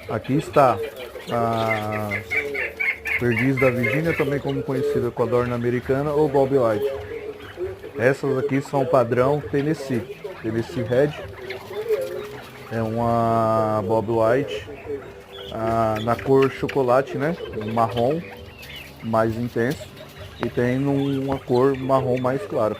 Aqui está a perdiz da Virgínia, também como conhecida codorna americana ou Bob White. Essas aqui são padrão Tennessee Red, é uma Bob White na cor chocolate, né? Marrom mais intenso, e tem uma cor marrom mais clara.